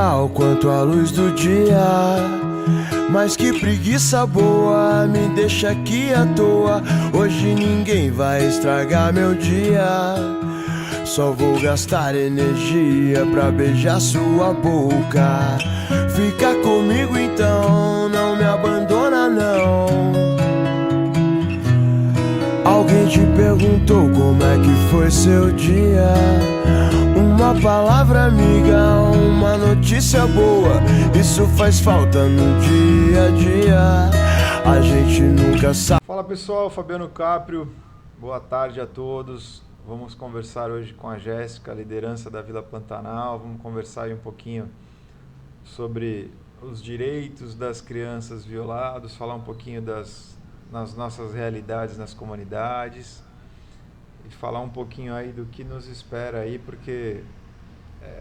legal quanto a luz do dia, mas que preguiça boa, me deixa aqui à toa. Hoje ninguém vai estragar meu dia, só vou gastar energia pra beijar sua boca. Fica comigo então, não me abandona não. Alguém te perguntou como é que foi seu dia? Uma palavra amiga, uma notícia boa, isso faz falta no dia a dia. A gente nunca sabe. Fala pessoal, Fabiano Caprio, boa tarde a todos. Vamos conversar hoje com a Jéssica, liderança da Vila Pantanal. Vamos conversar aí um pouquinho sobre os direitos das crianças violadas, falar um pouquinho das nossas realidades nas comunidades e falar um pouquinho aí do que nos espera aí, porque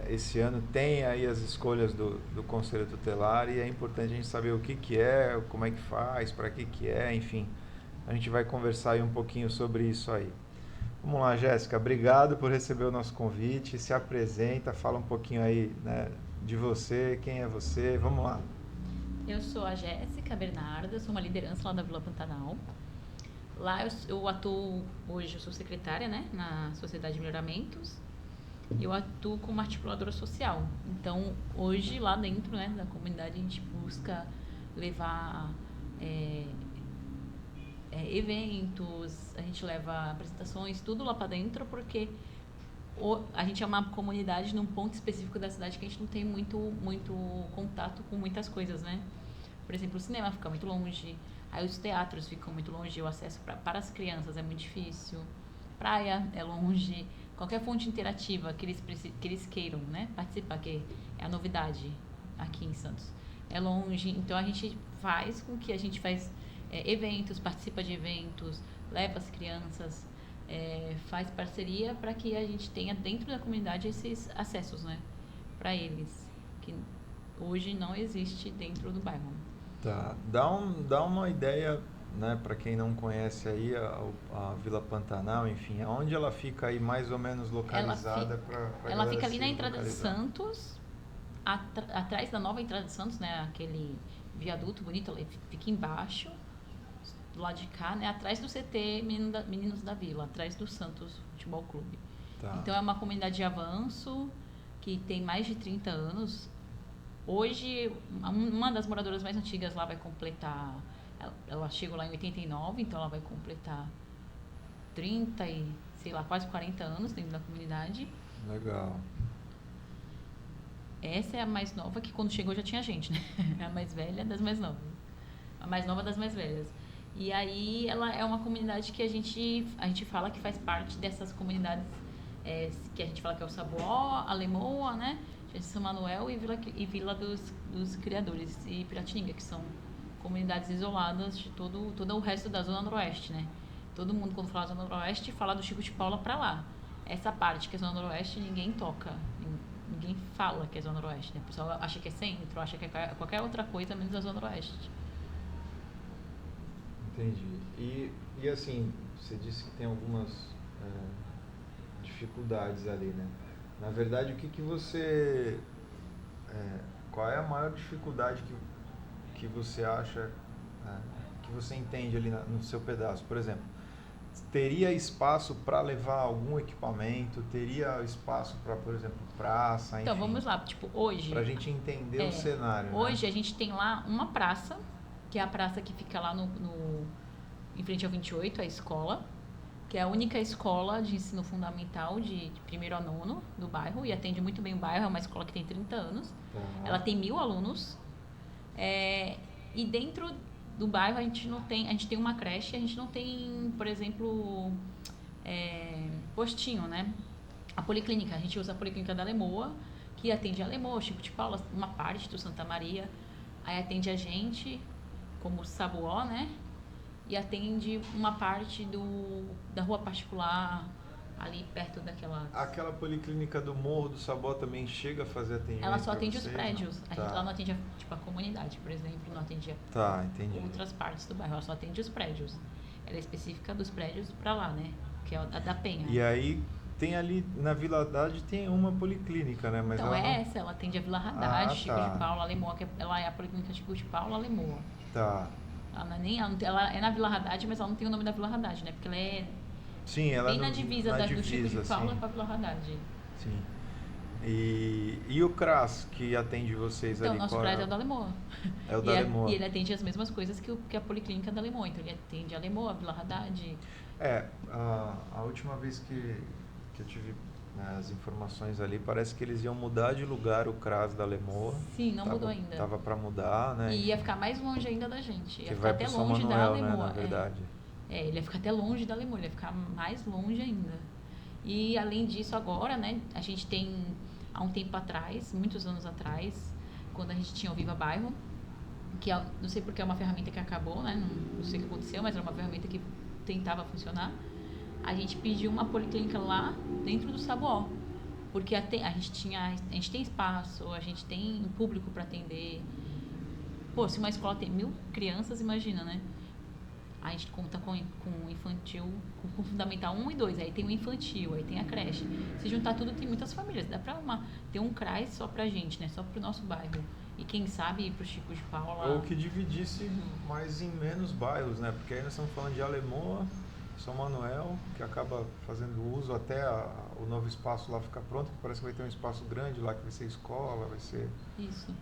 esse ano tem aí as escolhas do Conselho Tutelar e é importante a gente saber o que é, como é que faz, para que é, enfim. A gente vai conversar aí um pouquinho sobre isso aí. Vamos lá, Jéssica, obrigado por receber o nosso convite, se apresenta, fala um pouquinho aí, né, de você, quem é você, vamos lá. Eu sou a Jéssica Bernarda, sou uma liderança lá da Vila Pantanal. Lá eu atuo, hoje eu sou secretária, né, na Sociedade de Melhoramentos. Eu atuo como articuladora social. Então, hoje lá dentro, né, da comunidade a gente busca levar eventos, a gente leva apresentações, tudo lá para dentro, porque a gente é uma comunidade num ponto específico da cidade que a gente não tem muito contato com muitas coisas, né? Por exemplo, o cinema fica muito longe, aí os teatros ficam muito longe, o acesso para as crianças é muito difícil, praia é longe, qualquer fonte interativa que eles queiram, né, participar, que é a novidade aqui em Santos, é longe. Então a gente faz com que a gente faz eventos, participa de eventos, leva as crianças, faz parceria para que a gente tenha dentro da comunidade esses acessos, né, para eles, que hoje não existe dentro do bairro. Tá, dá uma ideia, né, para quem não conhece aí a Vila Pantanal, enfim, onde ela fica aí mais ou menos localizada? Ela fica ali na entrada de Santos, atrás da nova entrada de Santos, né, aquele viaduto bonito, ela fica embaixo, do lado de cá, né, atrás do CT Meninos da Vila, atrás do Santos Futebol Clube. Tá. Então é uma comunidade de avanço que tem mais de 30 anos. Hoje, uma das moradoras mais antigas lá vai completar, ela chegou lá em 89, então ela vai completar 30 e, sei lá, quase 40 anos dentro da comunidade. Legal. Essa é a mais nova, que quando chegou já tinha gente, né? É a mais velha das mais novas. A mais nova das mais velhas. E aí ela é uma comunidade que a gente fala que faz parte dessas comunidades que a gente fala que é o Saboó, a Lemoa, né? São Manuel e Vila dos Criadores e Piratininga, que são comunidades isoladas de todo o resto da Zona Noroeste, né? Todo mundo, quando fala Zona Noroeste, fala do Chico de Paula pra lá. Essa parte que é Zona Noroeste, ninguém toca, ninguém fala que é Zona Noroeste, né? O pessoal acha que é centro, acha que é qualquer outra coisa menos a Zona Noroeste. Entendi. E assim, você disse que tem algumas dificuldades ali, né? Na verdade, o que você... qual é a maior dificuldade que você acha, que você entende ali no seu pedaço? Por exemplo, teria espaço para levar algum equipamento? Teria espaço para, por exemplo, praça? Enfim, então, vamos lá. Tipo, hoje... Para a gente entender o cenário. Hoje, né? A gente tem lá uma praça, que é a praça que fica lá em frente ao 28, a escola, que é a única escola de ensino fundamental de 1º a 9º do bairro, e atende muito bem o bairro, é uma escola que tem 30 anos. Uhum. Ela tem 1.000 alunos. E dentro do bairro a gente tem uma creche, a gente não tem, por exemplo, postinho, né? A policlínica, a gente usa a policlínica da Lemoa, que atende a Lemoa, Chico de Paula, uma parte do Santa Maria, aí atende a gente, como Saboó, né? E atende uma parte da rua particular, ali perto daquela... Aquela policlínica do Morro do Saboó também chega a fazer atendimento? Ela só atende os prédios. Não? A gente lá não atende a comunidade, por exemplo, não atende outras partes do bairro. Ela só atende os prédios. Ela é específica dos prédios pra lá, né? Que é a da Penha. E aí, tem ali na Vila Haddad tem uma policlínica, né? Mas Então, ela não... ela atende a Vila Haddad, Chico tá. de Paula, Alemoa, ela é a Policlínica Chico de Paula, Alemoa. Tá. Ela, não é nem, ela é na Vila Haddad, mas ela não tem o nome da Vila Haddad, né? Porque ela é Sim, ela bem na divisa do Chico de Paula sim. com a Vila Haddad. Sim. E o CRAS que atende vocês Então, ali? o nosso CRAS é o da Alemoa. É o da Alemoa. E ele atende as mesmas coisas que a Policlínica da Alemoa. Então, ele atende a Alemoa, a Vila Haddad. A última vez que eu tive, né, as informações ali, parece que eles iam mudar de lugar o CRAS da Alemoa. Sim, não mudou ainda. Tava para mudar, né? E ia ficar mais longe ainda da gente. Ia que ficar vai até pro São longe Manuel, da Alemoa. né, na verdade. Ele ia ficar até longe da Alemoa, ele ia ficar mais longe ainda. E além disso, agora, né, a gente tem, há um tempo atrás, muitos anos atrás, quando a gente tinha o Viva Bairro, que não sei porque é uma ferramenta que acabou, né, não sei o que aconteceu, mas era uma ferramenta que tentava funcionar. A gente pediu uma policlínica lá dentro do Sabuó, porque a gente tem espaço, a gente tem público para atender. Pô, se uma escola tem 1000 crianças, imagina, né? A gente conta com infantil, com fundamental 1 e 2, aí tem o infantil, aí tem a creche. Se juntar tudo, tem muitas famílias. Dá pra ter um CRAS só pra gente, né? Só pro nosso bairro. E quem sabe ir pro Chico de Paula. Ou que dividisse mais em menos bairros, né? Porque aí nós estamos falando de Alemoa, São Manuel, que acaba fazendo uso até o novo espaço lá ficar pronto, que parece que vai ter um espaço grande lá, que vai ser escola, vai ser Isso.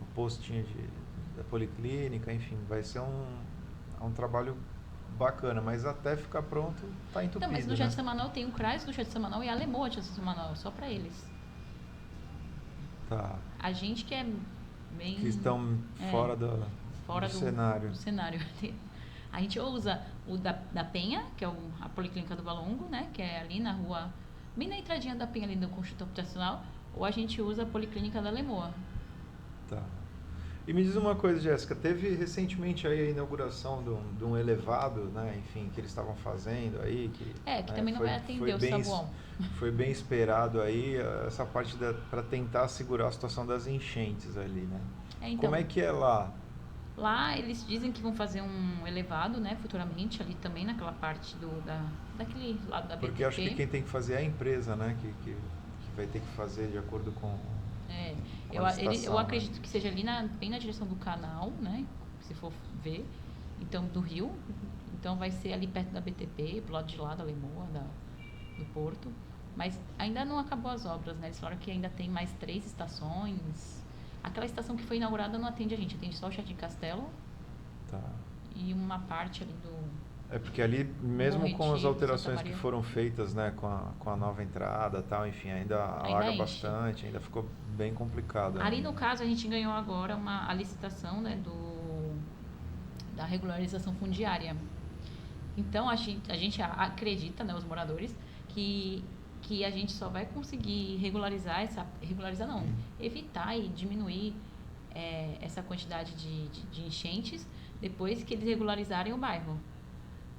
O postinho da policlínica, enfim, vai ser um trabalho bacana, mas até ficar pronto tá entupido. Então, mas no né? Jardim São Manuel tem o CRAS do Jardim São Manuel e a Alemoa do Jardim São Manuel, só pra eles. Tá. A gente que é bem... Que estão fora do cenário. Do cenário. A gente usa o da Penha, que é a Policlínica do Valongo, né? Que é ali na rua, bem na entradinha da Penha, ali no Conjunto Habitacional, ou a gente usa a Policlínica da Alemoa. Tá. E me diz uma coisa, Jéssica, teve recentemente aí a inauguração de um elevado, né, enfim, que eles estavam fazendo aí. Que também não vai atender o Sabuão. Foi bem esperado aí, essa parte para tentar segurar a situação das enchentes ali, né? Então, como é que é lá? Lá eles dizem que vão fazer um elevado, né, futuramente, ali também naquela parte daquele lado da BTP. Porque acho que quem tem que fazer é a empresa, né, que vai ter que fazer de acordo com... Eu acredito que seja ali bem na direção do canal, né? Se for ver. Então, do Rio. Então, vai ser ali perto da BTP, pro lado de lá da Alemoa, do Porto. Mas ainda não acabou as obras, né? Eles falaram que ainda tem mais 3 estações. Aquela estação que foi inaugurada não atende a gente. Atende só o Jardim Castelo. Tá. E uma parte ali do... porque ali, mesmo com as alterações que Maria. foram feitas, né, com a nova entrada e tal, enfim, ainda alaga bastante, ainda ficou bem complicado. Ali, no caso, a gente ganhou agora a licitação, né, da regularização fundiária. Então, a gente acredita, né, os moradores, que a gente só vai conseguir evitar e diminuir essa quantidade de enchentes depois que eles regularizarem o bairro.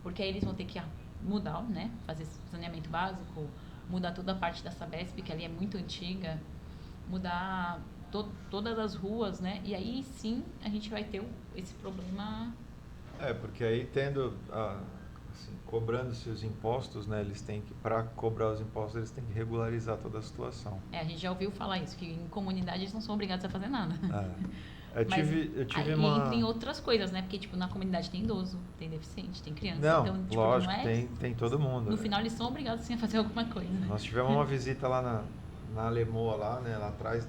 Porque aí eles vão ter que mudar, né? Fazer saneamento básico, mudar toda a parte da Sabesp, que ali é muito antiga, mudar todas as ruas, né? E aí sim a gente vai ter esse problema. Porque aí cobrando-se os impostos, né? Eles têm que, para cobrar os impostos, eles têm que regularizar toda a situação. A gente já ouviu falar isso, que em comunidade eles não são obrigados a fazer nada. Eu tive entra em outras coisas, né? Porque, tipo, na comunidade tem idoso, tem deficiente, tem criança. Não, então, tipo, lógico, não tem todo mundo. No final, eles são obrigados, sim, a fazer alguma coisa. Nós tivemos uma visita lá na Alemoa, lá, né? Lá atrás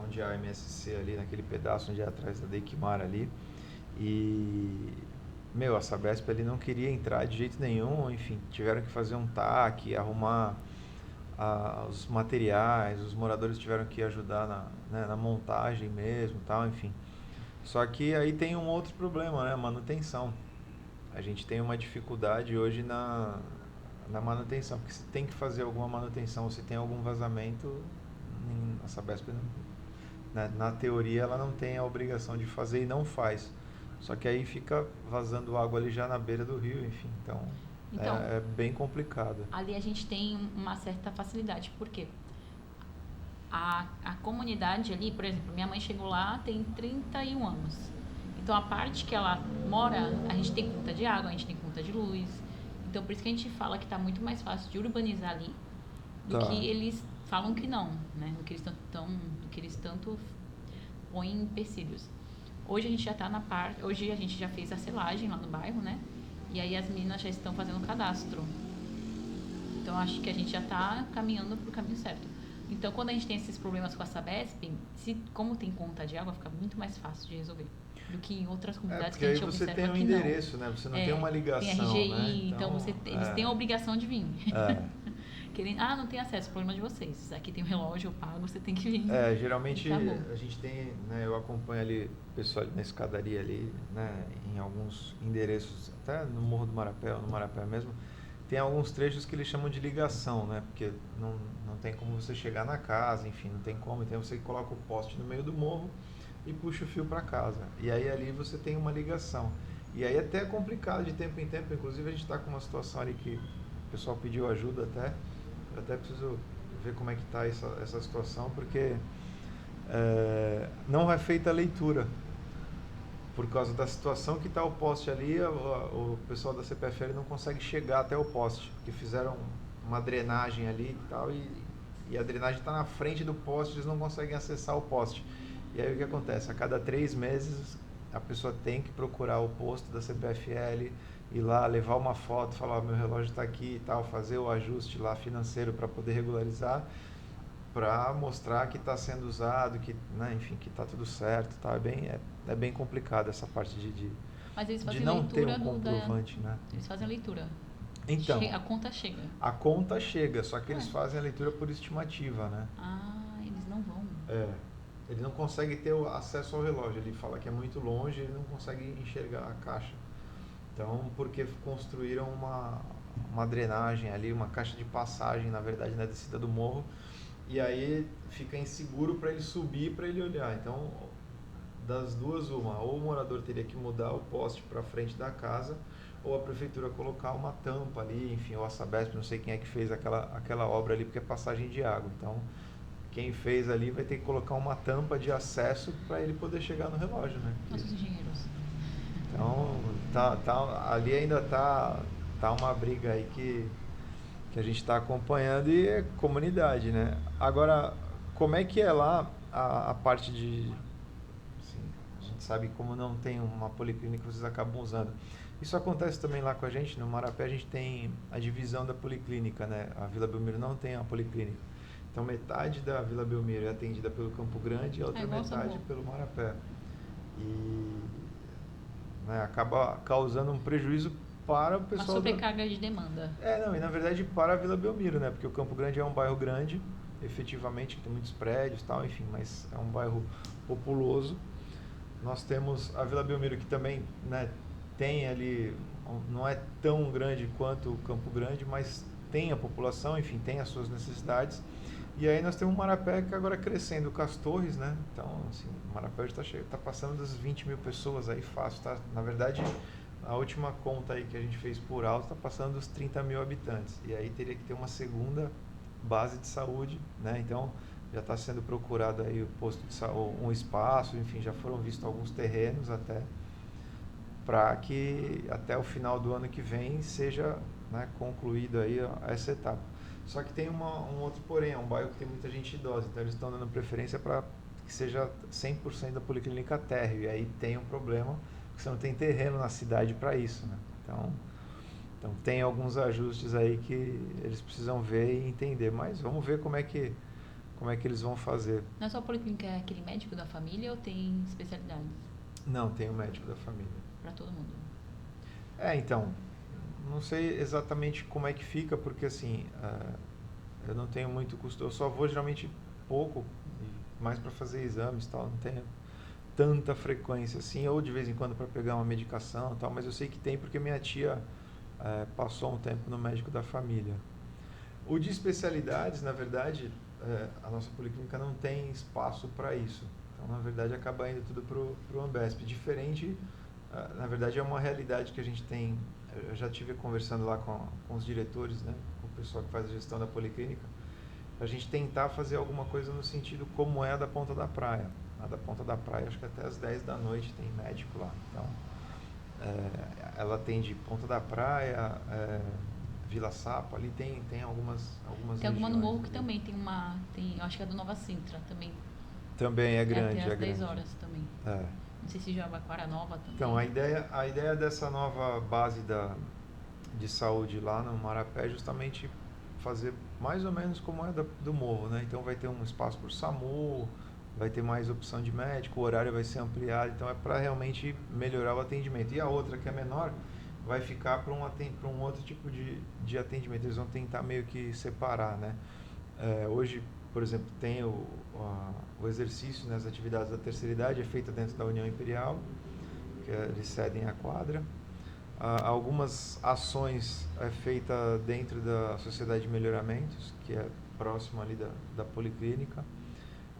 onde é a MSC ali, naquele pedaço onde é atrás da Deikmar ali. E, a Sabesp ali não queria entrar de jeito nenhum, enfim, tiveram que fazer um TAC, arrumar os materiais, os moradores tiveram que ajudar na montagem mesmo, tal, enfim. Só que aí tem um outro problema, né? A manutenção. A gente tem uma dificuldade hoje na manutenção, porque se tem que fazer alguma manutenção, se tem algum vazamento, a Sabesp, na teoria, ela não tem a obrigação de fazer e não faz. Só que aí fica vazando água ali já na beira do rio, enfim, então é bem complicado. Ali a gente tem uma certa facilidade, porque a comunidade ali, por exemplo, minha mãe chegou lá tem 31 anos. Então a parte que ela mora, a gente tem conta de água, a gente tem conta de luz. Então por isso que a gente fala que está muito mais fácil de urbanizar ali do que eles falam que não, né? Do que eles tanto põem empecilhos. Hoje a gente já está hoje a gente já fez a selagem lá no bairro, né? E aí as meninas já estão fazendo o cadastro. Então acho que a gente já está caminhando para o caminho certo. Então quando a gente tem esses problemas com a Sabesp, como tem conta de água, fica muito mais fácil de resolver do que em outras comunidades que a gente observa que não. Porque aí você tem um endereço, né? Você não tem uma ligação, tem RGI, né? então eles têm a obrigação de vir. Não tem acesso, problema de vocês. Aqui tem um relógio, eu pago, você tem que vir. Geralmente a gente tem, né? Eu acompanho ali o pessoal na escadaria ali, né? Em alguns endereços, até no Morro do Marapé, ou no Marapé mesmo, tem alguns trechos que eles chamam de ligação, né? Porque não tem como você chegar na casa, enfim, não tem como. Então você coloca o poste no meio do morro e puxa o fio para casa. E aí ali você tem uma ligação. E aí até é complicado de tempo em tempo. Inclusive a gente está com uma situação ali que o pessoal pediu ajuda até. Eu até preciso ver como é que está essa situação, porque não é feita a leitura. Por causa da situação que está o poste ali, o pessoal da CPFL não consegue chegar até o poste, porque fizeram uma drenagem ali e tal, e a drenagem está na frente do poste, eles não conseguem acessar o poste. E aí o que acontece? A cada 3 meses a pessoa tem que procurar o posto da CPFL, ir lá, levar uma foto, falar, meu relógio está aqui e tal, fazer o ajuste lá financeiro para poder regularizar, para mostrar que está sendo usado, que, né, enfim, que está tudo certo, tá? É bem complicado essa parte Mas eles fazem de não ter leitura um comprovante, né? Eles fazem a leitura. Então, a conta chega. A conta chega, só que eles fazem a leitura por estimativa, né? Eles não vão. Ele não consegue ter o acesso ao relógio, ele fala que é muito longe, ele não consegue enxergar a caixa. Então, porque construíram uma drenagem ali, uma caixa de passagem, na verdade, na descida do morro, e aí fica inseguro para ele subir, para ele olhar. Então, das duas, ou o morador teria que mudar o poste para frente da casa, ou a prefeitura colocar uma tampa ali, enfim, ou a Sabesp, não sei quem é que fez aquela obra ali, porque é passagem de água. Então, quem fez ali vai ter que colocar uma tampa de acesso para ele poder chegar no relógio, né? Nossos engenheiros. Então, ali ainda tá uma briga aí que a gente está acompanhando, e é comunidade, né? Agora, como é que é lá a parte de... Assim, a gente sabe como não tem uma policlínica que vocês acabam usando. Isso acontece também lá com a gente, no Marapé a gente tem a divisão da policlínica, né? A Vila Belmiro não tem a policlínica. Então, metade da Vila Belmiro é atendida pelo Campo Grande e a outra metade pelo Marapé. E né, acaba causando um prejuízo para o pessoal. Uma sobrecarga de demanda. E na verdade para a Vila Belmiro, né? Porque o Campo Grande é um bairro grande, efetivamente, que tem muitos prédios e tal, enfim, mas é um bairro populoso. Nós temos a Vila Belmiro, que também, né, tem ali, não é tão grande quanto o Campo Grande, mas tem a população, enfim, tem as suas necessidades. E aí nós temos o Marapé, que agora crescendo com as torres, né? Então, assim, o Marapé está passando das 20 mil pessoas aí fácil, tá? Na verdade, a última conta aí que a gente fez por alto está passando dos 30 mil habitantes. E aí teria que ter uma segunda base de saúde, né? Então, já está sendo procurado aí o posto de saúde, um espaço, enfim, já foram vistos alguns terrenos até, para que até o final do ano que vem seja, né, concluída aí essa etapa. Só que tem um outro porém, é um bairro que tem muita gente idosa, então eles estão dando preferência para que seja 100% da policlínica térreo, e aí tem um problema, porque você não tem terreno na cidade para isso, né? Então tem alguns ajustes aí que eles precisam ver e entender, mas vamos ver como é que eles vão fazer. Não é só a policlínica, é aquele médico da família ou tem especialidades? Não, tem o médico da família. Para todo mundo? Então, não sei exatamente como é que fica, porque assim, eu não tenho muito custo, eu só vou geralmente pouco, mais para fazer exames e tal, não tenho tanta frequência assim, ou de vez em quando para pegar uma medicação e tal, mas eu sei que tem porque minha tia passou um tempo no médico da família. O de especialidades, na verdade, a nossa policlínica não tem espaço para isso, então na verdade acaba indo tudo para o Ambesp, diferente, na verdade é uma realidade que a gente tem. Eu já estive conversando lá com os diretores, né, com o pessoal que faz a gestão da policlínica, para a gente tentar fazer alguma coisa no sentido como é a da Ponta da Praia. A da Ponta da Praia, acho que até às 10 da noite tem médico lá. Então, ela atende Ponta da Praia, Vila Sapa, ali tem algumas Tem alguma no regiões Morro que ali. também eu acho que é do Nova Sintra também. Também é grande, até é às 10 grande. horas também. É. Não sei se Jabaquara Nova também. Então, a ideia dessa nova base de saúde lá no Marapé é justamente fazer mais ou menos como é do Morro, né? Então vai ter um espaço para o SAMU, vai ter mais opção de médico, o horário vai ser ampliado, então é para realmente melhorar o atendimento. E a outra, que é menor, vai ficar para um outro tipo de atendimento, eles vão tentar meio que separar, né? Hoje, por exemplo, tem o exercício, né, as atividades da terceira idade é feita dentro da União Imperial, que eles cedem a quadra. Algumas ações é feita dentro da Sociedade de Melhoramentos, que é próximo ali da Policlínica.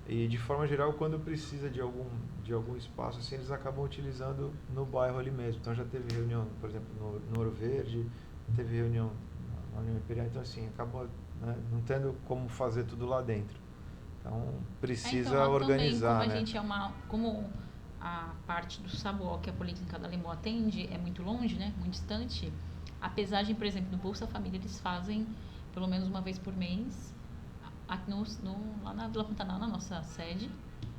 E de forma geral, quando precisa de algum espaço, assim, eles acabam utilizando no bairro ali mesmo. Então já teve reunião, por exemplo, no Ouro Verde, teve reunião na União Imperial, então assim, acabou, né, não tendo como fazer tudo lá dentro. Então precisa então, organizar, também, como né? a gente como a parte do Sabuó que a Policlínica da Lemoa atende é muito longe, né, muito distante, a pesagem, por exemplo, do Bolsa Família, eles fazem pelo menos uma vez por mês aqui lá na Vila Pantanal, na nossa sede,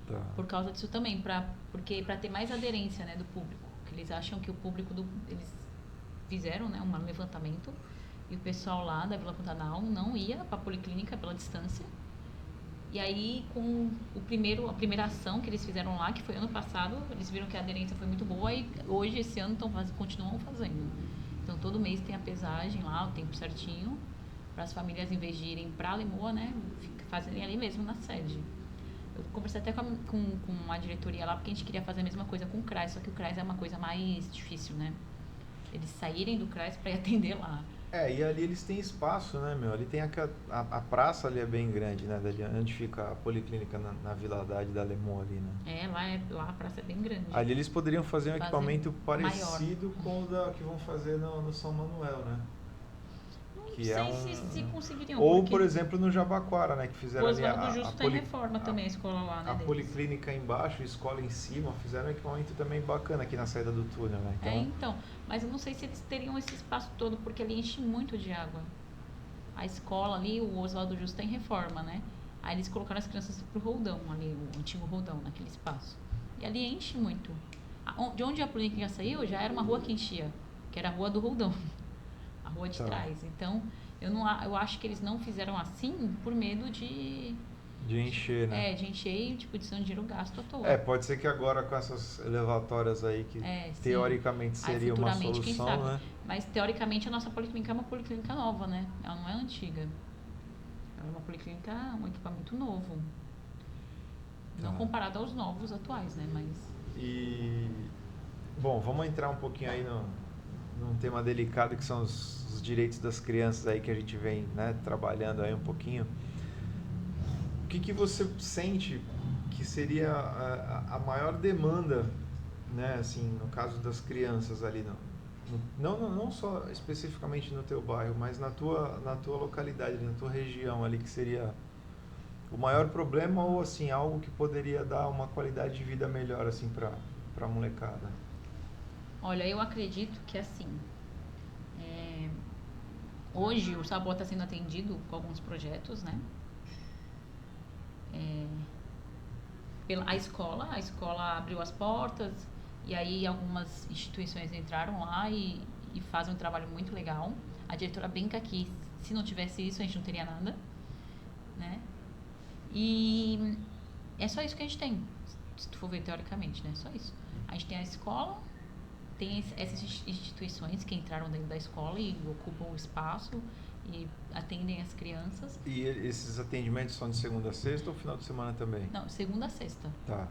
Tá. por causa disso também, porque para ter mais aderência, né, do público, que eles acham que o público eles fizeram, né, um levantamento e o pessoal lá da Vila Pantanal não ia para a Policlínica pela distância. E aí, com a primeira ação que eles fizeram lá, que foi ano passado, eles viram que a aderência foi muito boa e hoje, esse ano, continuam fazendo. Então, todo mês tem a pesagem lá, o tempo certinho, para as famílias, em vez de irem para a Lemoa, né, fazerem ali mesmo na sede. Eu conversei até com a diretoria lá, porque a gente queria fazer a mesma coisa com o CRAS, só que o CRAS é uma coisa mais difícil, né? Eles saírem do CRAS para ir atender lá. E ali eles têm espaço, né, meu? Ali tem a praça ali é bem grande, né? Dali onde fica a Policlínica na Vila Haddad da Lemoa ali, né? Lá a praça é bem grande. Ali eles poderiam fazer um equipamento maior. parecido com o que vão fazer no São Manuel, né? Não sei se conseguiriam. Ou, por exemplo, no Jabaquara, né? Que fizeram o ali Oswaldo Justo tá em reforma também, a escola lá, né? A Policlínica embaixo, a escola em cima, fizeram um equipamento também bacana aqui na saída do túnel, né? Então, mas eu não sei se eles teriam esse espaço todo, porque ali enche muito de água. A escola ali, o Oswaldo Justo tá em reforma, né? Aí eles colocaram as crianças pro Roldão, ali, o antigo Roldão, naquele espaço. E ali enche muito. De onde a Policlínica saiu, já era uma rua que enchia, que era a rua do Roldão. A rua de trás. Então, eu acho que eles não fizeram assim por medo de encher, né? De encher e de ser um dinheiro gasto à toa. Pode ser que agora com essas elevatórias aí que teoricamente seria uma solução, né? Mas teoricamente a nossa policlínica é uma policlínica nova, né? Ela não é antiga. Ela é uma policlínica, um equipamento novo. Não comparado aos novos atuais, né? Bom, vamos entrar um pouquinho aí num tema delicado que são os direitos das crianças aí que a gente vem, né, trabalhando aí um pouquinho. O que você sente que seria a maior demanda, né, assim, no caso das crianças ali, não só especificamente no teu bairro, mas na tua localidade, na tua região ali, que seria o maior problema ou assim algo que poderia dar uma qualidade de vida melhor assim para a molecada? Olha, eu acredito que assim, hoje o Sabuó está sendo atendido com alguns projetos, né? A escola abriu as portas e aí algumas instituições entraram lá e fazem um trabalho muito legal. A diretora brinca que se não tivesse isso a gente não teria nada, né? E é só isso que a gente tem, se tu for ver teoricamente, né? Só isso. A gente tem a escola, tem essas instituições que entraram dentro da escola e ocupam o espaço e atendem as crianças. E esses atendimentos são de segunda a sexta ou final de semana também? Não, segunda a sexta. Tá.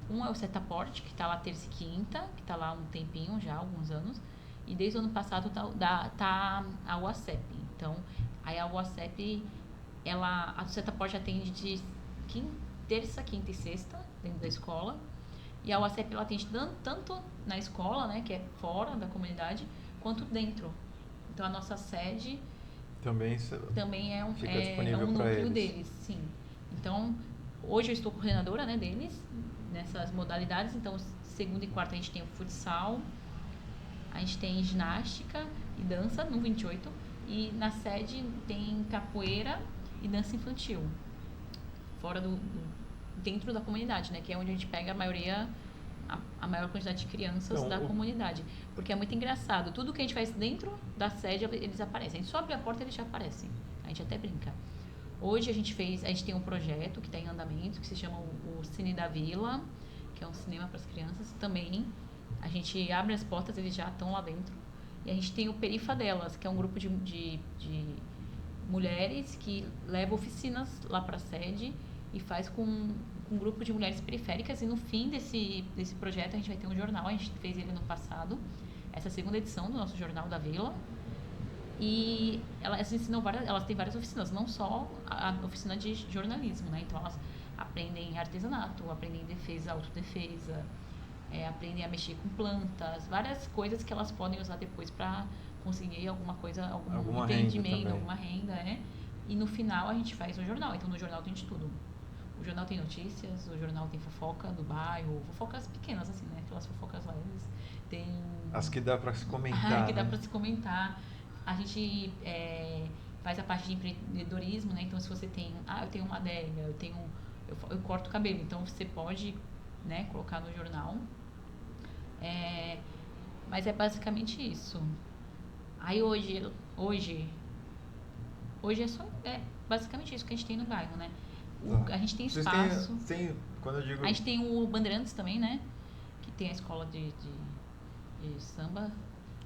Um é o Setaporte, que está lá terça e quinta, que está lá há um tempinho já, alguns anos. E desde o ano passado tá a UACEP. Então, aí a UACEP, a Setaporte atende de terça, quinta e sexta, dentro da escola. E a UACEP ela atende tanto na escola, né, que é fora da comunidade, quanto dentro. Então, a nossa sede também é um núcleo deles, sim. Então, hoje eu estou coordenadora, né, deles, nessas modalidades. Então, segunda e quarta a gente tem o futsal, a gente tem ginástica e dança no 28. E na sede tem capoeira e dança infantil. Fora dentro da comunidade, né? Que é onde a gente pega a maioria, a maior quantidade de crianças Então, da comunidade. Porque é muito engraçado. Tudo que a gente faz dentro da sede, eles aparecem. A gente só abre a porta e eles já aparecem. A gente até brinca. Hoje a gente tem um projeto que está em andamento, que se chama o Cine da Vila, que é um cinema para as crianças. Também a gente abre as portas, eles já estão lá dentro. E a gente tem o Perifadelas, que é um grupo de mulheres que leva oficinas lá para a sede e faz com um grupo de mulheres periféricas. E no fim desse projeto a gente vai ter um jornal, a gente fez ele no passado, essa é a segunda edição do nosso Jornal da Vila. E elas têm várias oficinas, não só a oficina de jornalismo, né? Então elas aprendem artesanato, aprendem defesa, autodefesa, aprendem a mexer com plantas, várias coisas que elas podem usar depois para conseguir alguma coisa, algum empreendimento, alguma renda, né? E no final a gente faz o jornal. Então no jornal tem de tudo. O jornal tem notícias, o jornal tem fofoca do bairro, fofocas pequenas assim, né? Aquelas fofocas leves. Tem as que dá para se comentar. Que dá para se comentar. A gente faz a parte de empreendedorismo, né? Então se você tem, eu tenho uma adega, eu corto o cabelo, então você pode, né, colocar no jornal. Mas é basicamente isso. Aí hoje é basicamente isso que a gente tem no bairro, né? A gente tem espaço. Quando eu digo... A gente tem o Bandeirantes também, né? Que tem a escola de samba.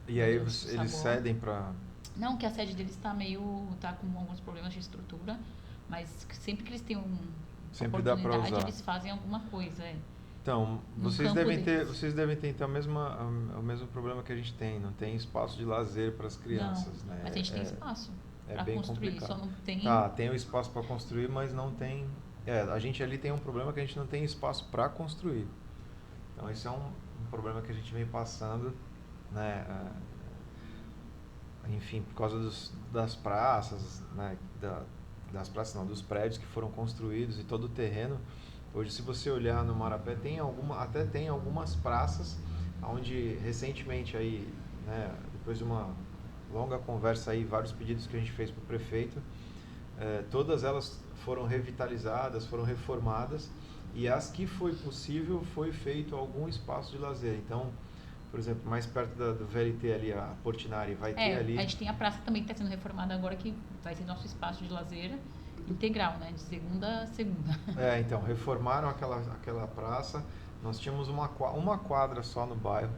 E aí eles cedem para... Não, que a sede deles tá com alguns problemas de estrutura, mas sempre que eles têm sempre dá para usar. eles fazem alguma coisa. Então, vocês devem ter então o mesmo problema que a gente tem, não tem espaço de lazer para as crianças, não, né? Mas a gente tem espaço para construir, complicado. Só não tem... Tem o espaço para construir, mas não tem... a gente ali tem um problema que a gente não tem espaço para construir. Então, esse é um problema que a gente vem passando, né? Enfim, por causa das praças, né? Das praças não, dos prédios que foram construídos e todo o terreno. Hoje, se você olhar no Marapé, tem algumas praças onde recentemente aí, né, depois de uma longa conversa aí, vários pedidos que a gente fez para o prefeito, todas elas foram revitalizadas, foram reformadas, e as que foi possível foi feito algum espaço de lazer. Então, por exemplo, mais perto do VLT ali, a Portinari, vai ter ali... A gente tem a praça também que está sendo reformada agora, que vai ser nosso espaço de lazer integral, né? De segunda a segunda. Então, reformaram aquela praça. Nós tínhamos uma quadra só no bairro,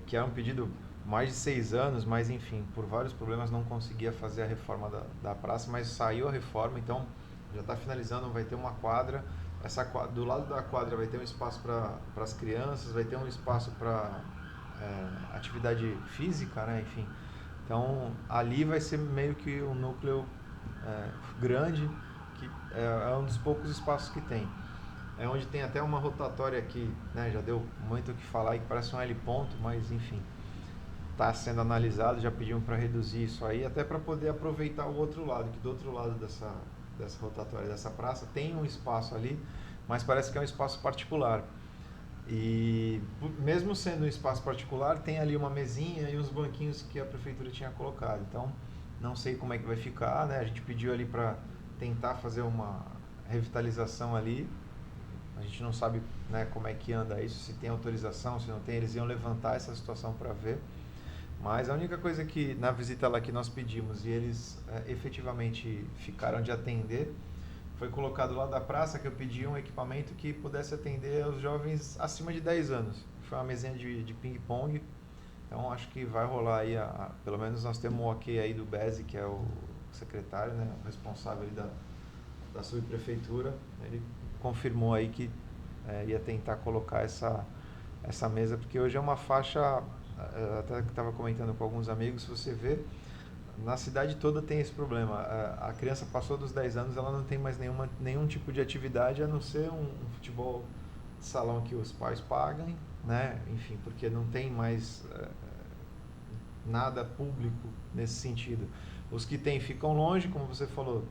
que era um pedido mais de 6 anos, mas enfim, por vários problemas não conseguia fazer a reforma da praça, mas saiu a reforma, então já está finalizando, vai ter uma quadra. Do lado da quadra vai ter um espaço para as crianças, vai ter um espaço para atividade física, né? Enfim. Então, ali vai ser meio que um núcleo grande, que é um dos poucos espaços que tem. É onde tem até uma rotatória aqui, né? Já deu muito o que falar, que parece um L ponto, mas enfim, está sendo analisado, já pedimos para reduzir isso aí, até para poder aproveitar o outro lado, que do outro lado dessa rotatória, dessa praça, tem um espaço ali, mas parece que é um espaço particular. E mesmo sendo um espaço particular, tem ali uma mesinha e uns banquinhos que a prefeitura tinha colocado. Então, não sei como é que vai ficar, né? A gente pediu ali para tentar fazer uma revitalização ali. A gente não sabe, né, como é que anda isso, se tem autorização, se não tem. Eles iam levantar essa situação para ver. Mas a única coisa que na visita lá que nós pedimos e eles efetivamente ficaram de atender, foi colocado lá da praça que eu pedi um equipamento que pudesse atender os jovens acima de 10 anos. Foi uma mesinha de ping-pong. Então acho que vai rolar aí, pelo menos nós temos um ok aí do BESE, que é o secretário, né, o responsável aí da subprefeitura. Ele confirmou aí que ia tentar colocar essa mesa, porque hoje é uma faixa, até que estava comentando com alguns amigos, se você vê, na cidade toda tem esse problema. A criança passou dos 10 anos, ela não tem mais nenhum tipo de atividade, a não ser um futebol de salão que os pais pagam, né? Enfim, porque não tem mais nada público nesse sentido. Os que tem ficam longe, como você falou,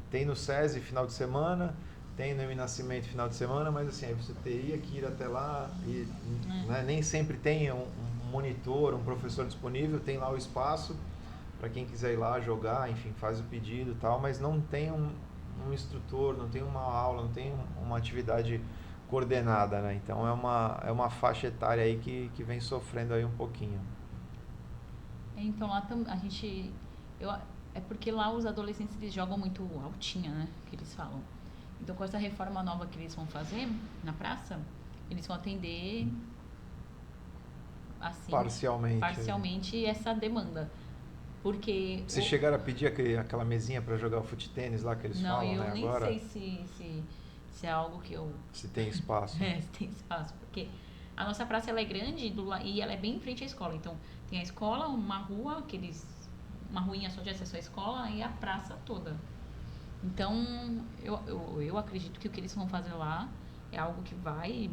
tem no SESI final de semana, tem no Eminascimento final de semana, mas assim, aí você teria que ir até lá e né, nem sempre tem um monitor, um professor disponível, tem lá o espaço para quem quiser ir lá jogar, enfim, faz o pedido e tal, mas não tem um instrutor, não tem uma aula, não tem uma atividade coordenada, né? Então é uma faixa etária aí que vem sofrendo aí um pouquinho. Então lá a gente. É porque lá os adolescentes eles jogam muito altinha, né? Que eles falam. Então com essa reforma nova que eles vão fazer na praça, eles vão atender assim, parcialmente essa demanda. Porque. Vocês chegaram a pedir aquela mesinha para jogar o fute-tênis lá que eles falam, né? Não, eu nem agora? sei se é algo que eu. Se tem espaço. Se tem espaço. Porque a nossa praça ela é grande e ela é bem em frente à escola. Então tem a escola, uma rua, uma ruinha só de acesso à escola e a praça toda. Então eu acredito que o que eles vão fazer lá é algo que vai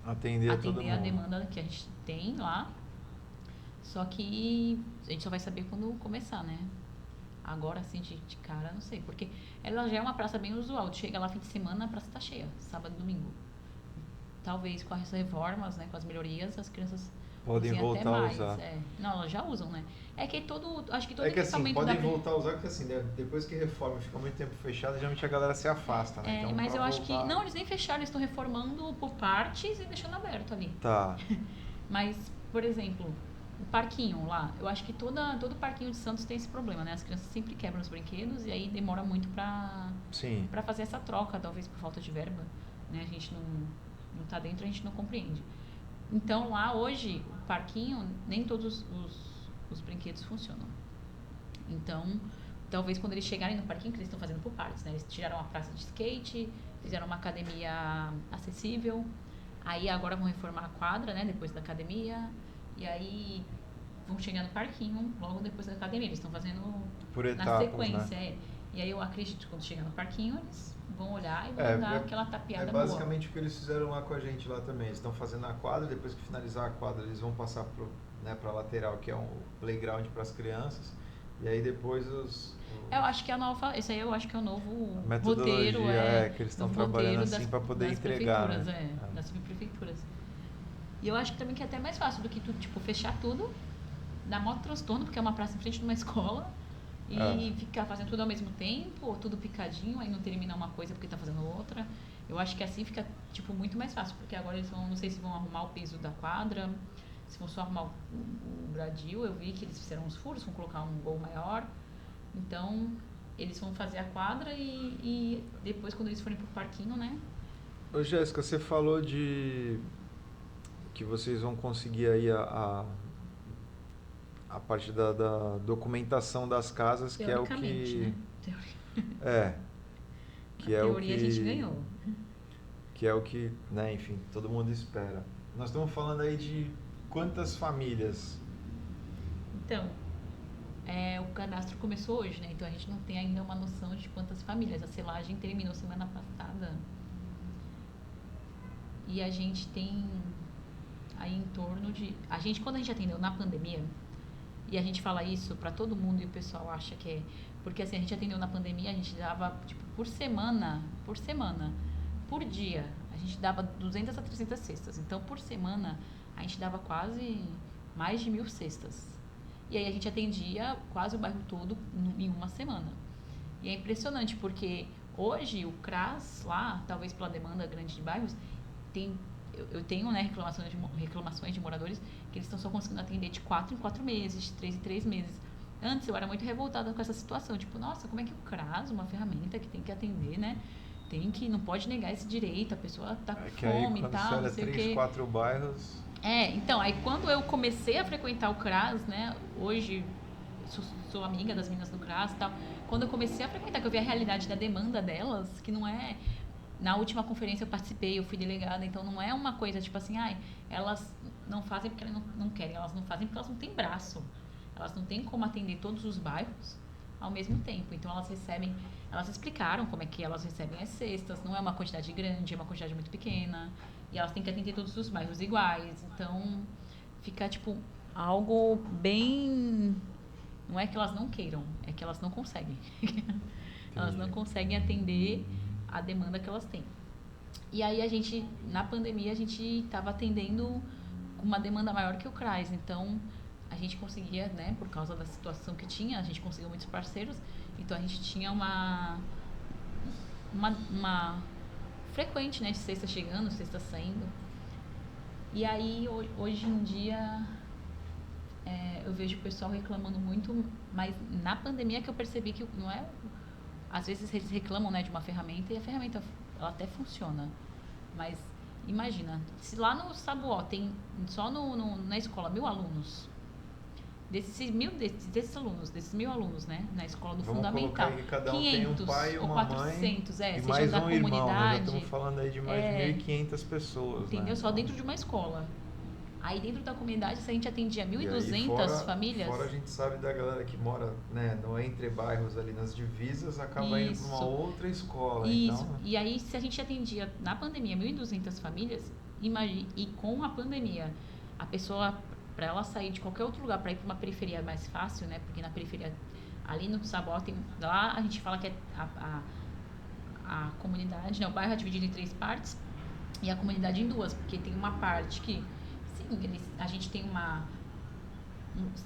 atender a todo mundo. demanda que a gente tem lá. Só que a gente só vai saber quando começar, né? Agora, assim, de cara, não sei. Porque ela já é uma praça bem usual. Tu chega lá fim de semana, a praça tá cheia. Sábado e domingo. Talvez com as reformas, né? Com as melhorias, as crianças podem voltar até mais. a usar. Não, elas já usam, né? Acho que todo assim, podem voltar a usar, porque assim, depois que reforma fica muito tempo fechada, geralmente a galera se afasta, né? Então, mas eu acho que... Não, eles nem fecharam, eles estão reformando por partes e deixando aberto ali. Tá. Mas, por exemplo, o parquinho lá, eu acho que todo parquinho de Santos tem esse problema, né? As crianças sempre quebram os brinquedos e aí demora muito pra fazer essa troca, talvez por falta de verba, né? A gente não tá dentro, a gente não compreende. Então lá hoje, o parquinho, nem todos os brinquedos funcionam. Então, talvez quando eles chegarem no parquinho, que eles estão fazendo por partes, né? Eles tiraram a praça de skate, fizeram uma academia acessível, aí agora vão reformar a quadra, né? Depois da academia, e aí vão chegar no parquinho logo depois da academia. Eles estão fazendo por etapas, na sequência, né? E aí eu acredito que quando chegar no parquinho, eles vão olhar e vão dar aquela tapeada boa. É basicamente o que eles fizeram lá com a gente lá também. Eles estão fazendo a quadra, depois que finalizar a quadra, eles vão passar para a lateral, que é um playground para as crianças. E aí depois eu acho que esse aí eu acho que é o novo metodologia, roteiro. Que eles estão trabalhando assim para poder entregar. Das subprefeituras. E eu acho que também que é até mais fácil do que tu, tipo, fechar tudo, dar maior transtorno, porque é uma praça em frente de uma escola, e ficar fazendo tudo ao mesmo tempo, ou tudo picadinho, aí não termina uma coisa porque tá fazendo outra. Eu acho que assim fica, tipo, muito mais fácil, porque agora eles vão, não sei se vão arrumar o piso da quadra, se vão só arrumar o gradil. Eu vi que eles fizeram uns furos, vão colocar um gol maior. Então, eles vão fazer a quadra e depois, quando eles forem pro parquinho, né? Ô, Jéssica, você falou de que vocês vão conseguir aí a parte da documentação das casas, que é o que... Né? Que é o que... a gente ganhou. Que é o que, né, enfim, todo mundo espera. Nós estamos falando aí de quantas famílias? Então, o cadastro começou hoje, né? Então a gente não tem ainda uma noção de quantas famílias. A selagem terminou semana passada. E a gente tem aí em torno de... quando a gente atendeu na pandemia, e a gente fala isso para todo mundo e o pessoal acha que é... Porque assim, a gente atendeu na pandemia, a gente dava, tipo, por dia, a gente dava 200 a 300 cestas. Então, por semana, a gente dava quase mais de 1.000 cestas. E aí a gente atendia quase o bairro todo em uma semana. E é impressionante, porque hoje o CRAS lá, talvez pela demanda grande de bairros, eu tenho, né, reclamações de moradores que eles estão só conseguindo atender de 4 em 4 meses, de 3 em 3 meses. Antes eu era muito revoltada com essa situação, tipo, nossa, como é que o CRAS, uma ferramenta que tem que atender, né, não pode negar esse direito, a pessoa tá com fome e tal, não sei o quê. 3, 4 bairros... Então, aí quando eu comecei a frequentar o CRAS, né, hoje sou amiga das meninas do CRAS e tal, quando eu comecei a frequentar, que eu vi a realidade da demanda delas, que não é... Na última conferência eu participei, eu fui delegada, então não é uma coisa tipo assim, elas não fazem porque elas não querem, elas não fazem porque elas não têm braço. Elas não têm como atender todos os bairros ao mesmo tempo. Então elas explicaram como é que elas recebem as cestas, não é uma quantidade grande, é uma quantidade muito pequena, e elas têm que atender todos os bairros iguais. Então fica tipo algo bem... Não é que elas não queiram, é que elas não conseguem. Elas não conseguem atender a demanda que elas têm. E aí na pandemia, a gente estava atendendo com uma demanda maior que o CRAS. Então, gente conseguia, né, por causa da situação que tinha, a gente conseguiu muitos parceiros, então a gente tinha uma frequente, né, de sexta chegando, sexta saindo. E aí, hoje em dia, eu vejo o pessoal reclamando muito, mas na pandemia que eu percebi que não é... Às vezes eles reclamam, né, de uma ferramenta e a ferramenta, ela até funciona. Mas imagina, se lá no Sabuó tem só na escola 1.000 alunos, desses 1.000 alunos, né, na escola do Vamos fundamental, colocar que cada um 500 tem um pai e ou uma 400, mãe, e sejam mais da um irmão, comunidade. nós já estamos falando aí de mais de 1.500 pessoas, entendeu? né? Só dentro de uma escola. Aí dentro da comunidade, se a gente atendia E aí, 1.200 famílias... Fora a gente sabe da galera que mora, né, no entre bairros ali nas divisas, acaba indo para uma outra escola. Isso. Então... E aí, se a gente atendia na pandemia 1.200 famílias, imagine, e com a pandemia, a pessoa, para ela sair de qualquer outro lugar para ir para uma periferia mais fácil, né? Porque na periferia, ali no Sabuó, lá a gente fala que é a comunidade, né? O bairro é dividido em 3 partes e a comunidade em 2, porque tem uma parte que, sim, a gente tem a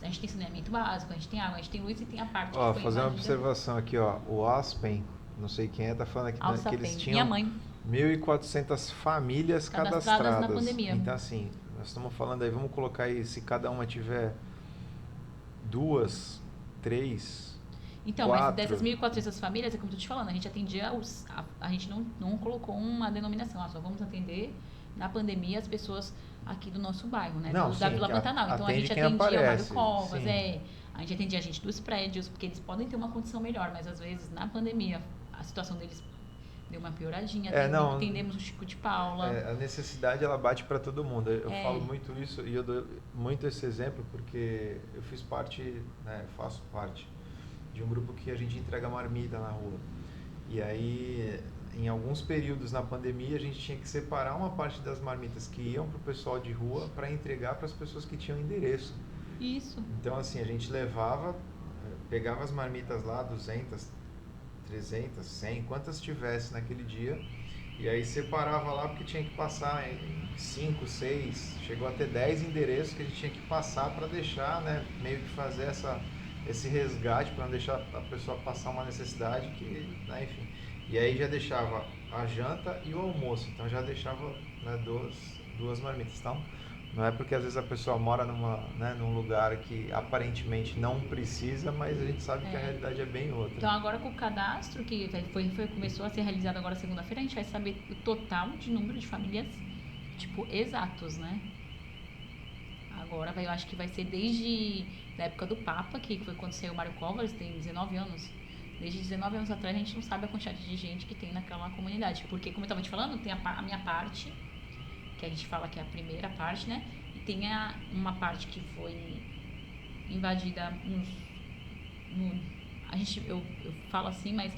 gente tem saneamento básico, a gente tem água, a gente tem luz e tem a parte que foi fazer uma invadida. Observação aqui, ó. O Aspen, não sei quem tá falando aqui, né, que eles tinham minha mãe. 1.400 famílias Cadastradas na pandemia. Então, assim, nós estamos falando aí, vamos colocar aí, se cada uma tiver 2, 3, então, 4... mas dessas 1.400 famílias, é como eu tô te falando, a gente atendia a gente não colocou uma denominação, só vamos atender na pandemia as pessoas aqui do nosso bairro, né? Não, da sim, Vila Pantanal. Então a gente quem atendia o aparece, Mário Covas, sim. a gente atendia a gente dos prédios, porque eles podem ter uma condição melhor, mas às vezes na pandemia a situação deles deu uma pioradinha. Atendemos o Chico de Paula. A necessidade, ela bate para todo mundo. Eu falo muito isso e eu dou muito esse exemplo porque eu fiz parte, né, faço parte de um grupo que a gente entrega marmita na rua. E aí, em alguns períodos na pandemia, a gente tinha que separar uma parte das marmitas que iam para o pessoal de rua para entregar para as pessoas que tinham endereço. Isso. Então, assim, a gente pegava as marmitas lá, 200, 300, 100, quantas tivesse naquele dia, e aí separava lá porque tinha que passar em 5, 6, chegou a ter 10 endereços que a gente tinha que passar para deixar, né, meio que fazer esse resgate para não deixar a pessoa passar uma necessidade que, né, enfim. E aí já deixava a janta e o almoço, então já deixava, né, duas marmitas. Então, não é porque às vezes a pessoa mora num lugar que aparentemente não precisa, mas a gente sabe que a realidade é bem outra. Então agora com o cadastro que começou a ser realizado agora segunda-feira, a gente vai saber o total de número de famílias, tipo, exatos, né? Agora eu acho que vai ser desde a época do Papa, que foi quando saiu o Mário Covas, tem 19 anos. Desde 19 anos atrás a gente não sabe a quantidade de gente que tem naquela comunidade. Porque, como eu estava te falando, tem a minha parte, que a gente fala que é a primeira parte, né? E tem uma parte que foi invadida eu falo assim, mas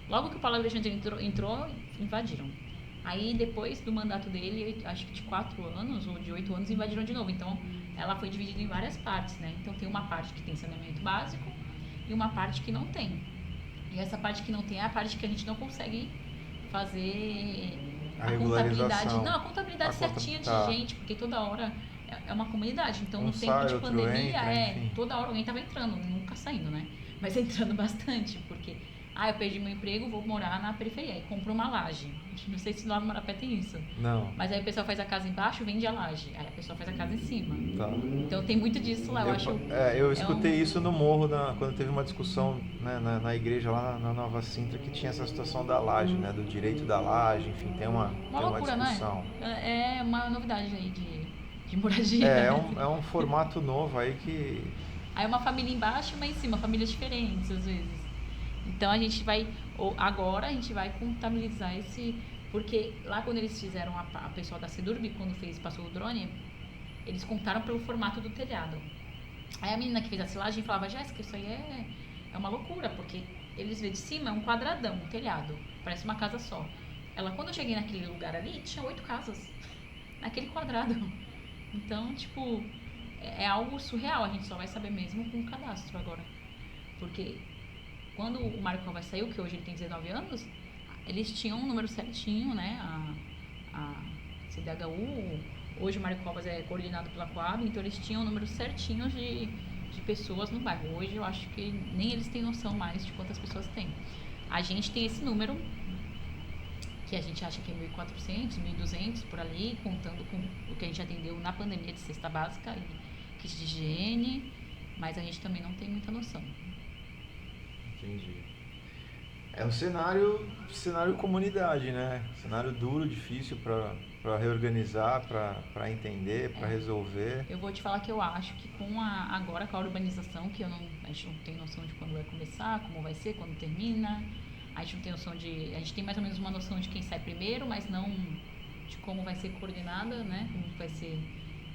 logo que o Paulo Alexandre entrou, invadiram. Aí depois do mandato dele, acho que de 4 anos ou de 8 anos, invadiram de novo. Então ela foi dividida em várias partes, né? Então tem uma parte que tem saneamento básico e uma parte que não tem. E essa parte que não tem é a parte que a gente não consegue fazer a contabilidade. Não, a contabilidade certinha de gente, porque toda hora é uma comunidade. Então no tempo de pandemia, toda hora alguém estava entrando, nunca saindo, né? Mas entrando bastante, porque eu perdi meu emprego, vou morar na periferia. E compro uma laje. Não sei se lá no Marapé tem isso. Não. Mas aí o pessoal faz a casa embaixo, vende a laje. Aí a pessoa faz a casa em cima. Tá. Então tem muito disso lá, eu acho. Eu escutei isso no morro, quando teve uma discussão, né, na igreja lá na Nova Sintra, que tinha essa situação da laje, né? Do direito da laje, enfim, tem uma loucura, discussão. Não é? É uma novidade aí de moradia. É um formato novo aí que... Aí uma família embaixo e uma em cima, famílias diferentes às vezes. Então a gente vai, agora a gente vai contabilizar porque lá quando eles fizeram, a pessoa da Sedurb, quando passou o drone, eles contaram pelo formato do telhado. Aí a menina que fez a silagem falava, Jéssica, isso aí é uma loucura, porque eles vê de cima, é um quadradão, um telhado, parece uma casa só. Quando eu cheguei naquele lugar ali, tinha 8 casas, naquele quadrado. Então, tipo, é algo surreal, a gente só vai saber mesmo com o cadastro agora. Porque quando o Mário Covas saiu, que hoje ele tem 19 anos, eles tinham um número certinho, né? A CDHU, hoje o Mário Covas é coordenado pela Coab, então eles tinham números certinhos de pessoas no bairro. Hoje eu acho que nem eles têm noção mais de quantas pessoas tem. A gente tem esse número, que a gente acha que é 1.400, 1.200 por ali, contando com o que a gente atendeu na pandemia de cesta básica e kit de higiene, mas a gente também não tem muita noção. Entendi. É um cenário comunidade, né? Cenário duro, difícil para reorganizar, para entender, para resolver. Eu vou te falar que eu acho que agora com a urbanização, que a gente não tem noção de quando vai começar, como vai ser, quando termina, a gente não tem noção a gente tem mais ou menos uma noção de quem sai primeiro, mas não de como vai ser coordenada, né? Como vai ser,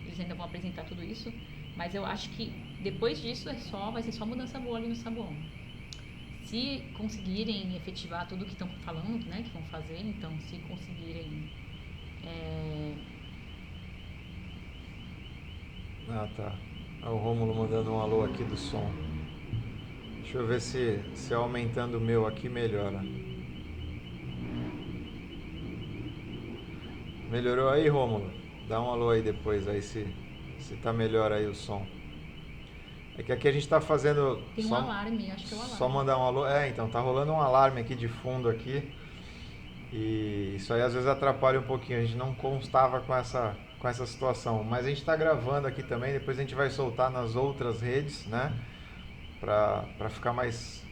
eles ainda vão apresentar tudo isso, mas eu acho que depois disso vai ser só mudança boa ali no sabuão. Se conseguirem efetivar tudo que estão falando, né, que vão fazer, então se conseguirem... Ah, tá. O Rômulo mandando um alô aqui do som. Deixa eu ver se aumentando o meu aqui melhora. Melhorou aí, Rômulo? Dá um alô aí depois, aí se tá melhor aí o som. É que aqui a gente tá fazendo... Tem um alarme, acho que é o alarme. Só mandar um alô. Então, tá rolando um alarme aqui de fundo aqui. E isso aí às vezes atrapalha um pouquinho. A gente não constava com essa situação. Mas a gente tá gravando aqui também. Depois a gente vai soltar nas outras redes, né? Pra ficar mais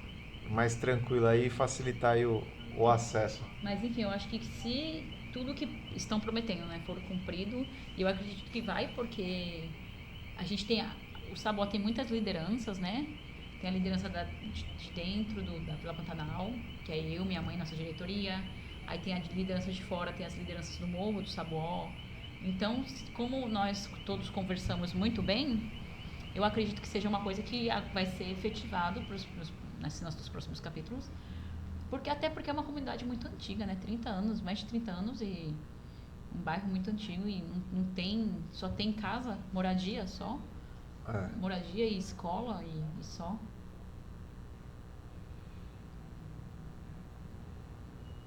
tranquilo aí e facilitar aí o acesso. Mas enfim, eu acho que se tudo que estão prometendo, né, for cumprido, e eu acredito que vai, porque a gente tem... O Sabó tem muitas lideranças, né? Tem a liderança de dentro da Vila Pantanal, que é eu, minha mãe, nossa diretoria. Aí tem a liderança de fora, tem as lideranças do Morro, do Sabó. Então, como nós todos conversamos muito bem, eu acredito que seja uma coisa que vai ser efetivado nos nossos próximos capítulos. Até porque é uma comunidade muito antiga, né? 30 anos, mais de 30 anos e um bairro muito antigo e não tem... Só tem casa, moradia só. Moradia e escola e só.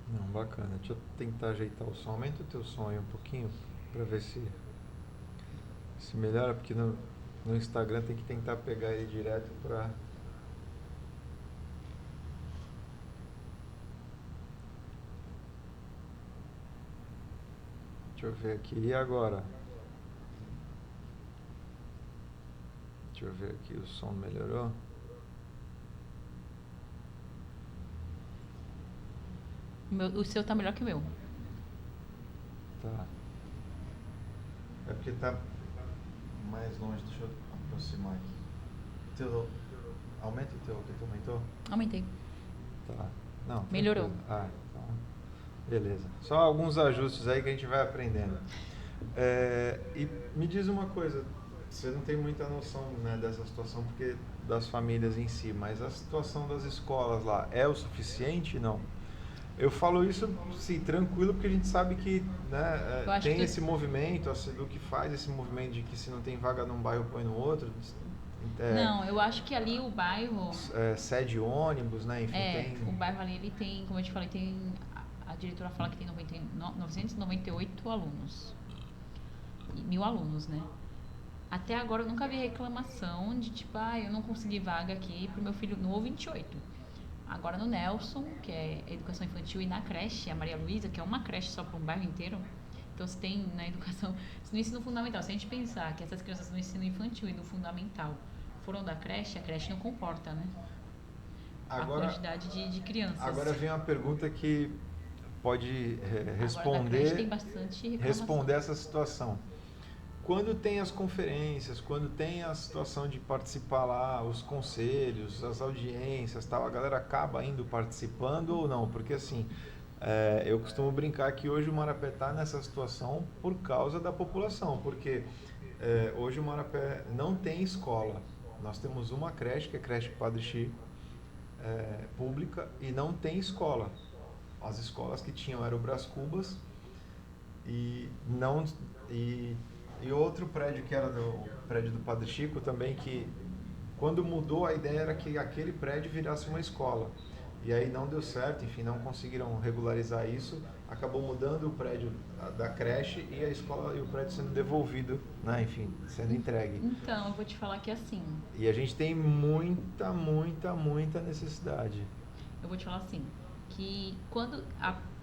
Não, bacana. Deixa eu tentar ajeitar o som. Aumenta o teu som aí um pouquinho pra ver se melhora, porque no Instagram tem que tentar pegar ele direto pra... Deixa eu ver aqui. E agora? Deixa eu ver aqui, o som melhorou? O seu tá melhor que o meu. Tá. É porque tá mais longe, deixa eu aproximar aqui. Aumenta o teu aqui, tu aumentou? Aumentei. Tá. Não, melhorou. Então, beleza. Só alguns ajustes aí que a gente vai aprendendo. E me diz uma coisa, você não tem muita noção, né, dessa situação porque das famílias em si, mas a situação das escolas lá é o suficiente, não? Eu falo isso, sim, tranquilo, porque a gente sabe que, né, tem esse movimento, a SEDUC faz esse movimento de que se não tem vaga num bairro, põe no outro. Não, eu acho que ali o bairro... Sede ônibus, né, enfim, tem... o bairro ali, ele tem, como eu te falei, a diretora fala que tem 998 alunos. 1.000 alunos, né? Até agora eu nunca vi reclamação de tipo, eu não consegui vaga aqui pro meu filho no 28. Agora no Nelson, que é educação infantil, e na creche, a Maria Luísa, que é uma creche só para um bairro inteiro. Então você tem na educação, no ensino fundamental, se a gente pensar que essas crianças no ensino infantil e no fundamental foram da creche, a creche não comporta, né? Agora, a quantidade de crianças. Agora vem uma pergunta que pode responder essa situação. Quando tem as conferências, quando tem a situação de participar lá, os conselhos, as audiências, tal, a galera acaba indo participando ou não? Porque assim, eu costumo brincar que hoje o Marapé está nessa situação por causa da população, porque hoje o Marapé não tem escola. Nós temos uma creche, que é a creche Padre Chico, pública, e não tem escola. As escolas que tinham eram o Brás Cubas e outro prédio que era o prédio do Padre Chico também, que quando mudou a ideia era que aquele prédio virasse uma escola. E aí não deu certo, enfim, não conseguiram regularizar isso. Acabou mudando o prédio da creche e a escola e o prédio sendo devolvido, né? Enfim, sendo entregue. Então, eu vou te falar que é assim. E a gente tem muita necessidade. Eu vou te falar assim, que quando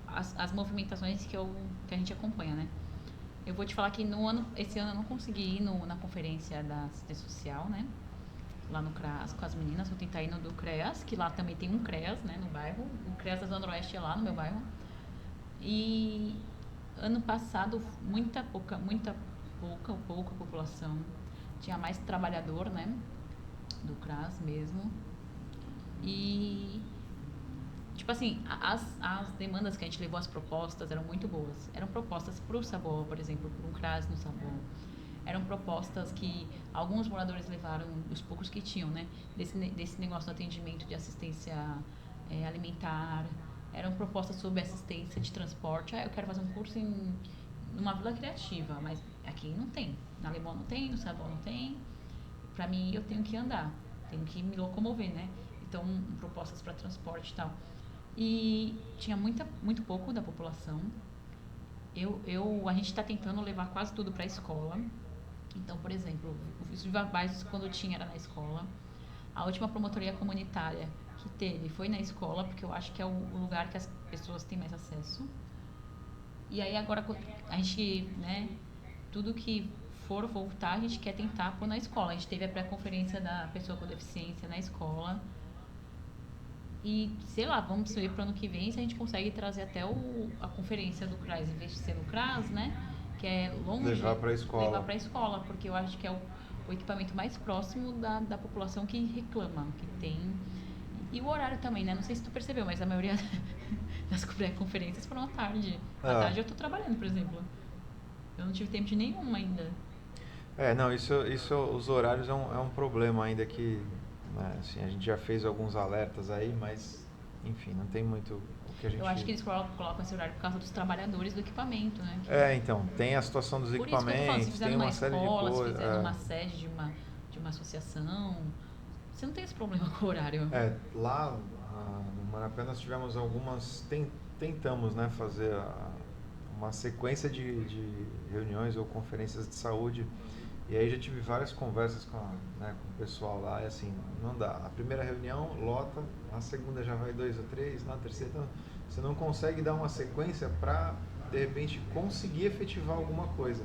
as movimentações que a gente acompanha, né? Eu vou te falar que esse ano eu não consegui ir na conferência da assistência social, né? Lá no CRAS com as meninas, vou tentar ir no do CREAS, que lá também tem um CREAS, né, no bairro. O CREAS da Zona Oeste é lá no meu bairro. E ano passado, pouca população. Tinha mais trabalhador, né, do CRAS mesmo. E, tipo assim, as demandas que a gente levou, as propostas eram muito boas. Eram propostas para o Sabor, por exemplo, para um CRAS no Sabor. Eram propostas que alguns moradores levaram, os poucos que tinham, né? Desse negócio do atendimento de assistência alimentar. Eram propostas sobre assistência de transporte. Eu quero fazer um curso numa vila criativa, mas aqui não tem. Na Alemão não tem, no Sabor não tem. Para mim, eu tenho que andar, tenho que me locomover, né? Então, propostas para transporte e tal. E tinha muito pouco da população. A gente está tentando levar quase tudo para a escola. Então, por exemplo, os Viva Bairros, quando tinha, era na escola. A última promotoria comunitária que teve foi na escola, porque eu acho que é o lugar que as pessoas têm mais acesso. E aí, agora, a gente, né, tudo que for voltar, a gente quer tentar pôr na escola. A gente teve a pré-conferência da pessoa com deficiência na escola. E, sei lá, vamos ver para o ano que vem se a gente consegue trazer até a conferência do CRAS, em vez de ser no CRAS, né? Que é longe. Levar para a escola. Levar para a escola, porque eu acho que é o equipamento mais próximo da população que reclama, que tem. E o horário também, né? Não sei se tu percebeu, mas a maioria das conferências foram à tarde. À tarde eu tô trabalhando, por exemplo. Eu não tive tempo de nenhuma ainda. Não, isso os horários é um problema ainda que, né, assim, a gente já fez alguns alertas aí, mas, enfim, não tem muito o que a gente... Eu acho que eles colocam esse horário por causa dos trabalhadores do equipamento, né? Então, tem a situação dos por isso que eu tô falando, se equipamentos, fizer tem numa uma série de escola, se coisas. fizer numa sede de uma associação, você não tem esse problema com o horário. Lá no Marapé nós tivemos tentamos, né, fazer uma sequência de reuniões ou conferências de saúde. E aí já tive várias conversas com o pessoal lá, e assim, não dá. A primeira reunião lota, na segunda já vai 2 ou 3, na terceira... Então, você não consegue dar uma sequência para, de repente, conseguir efetivar alguma coisa.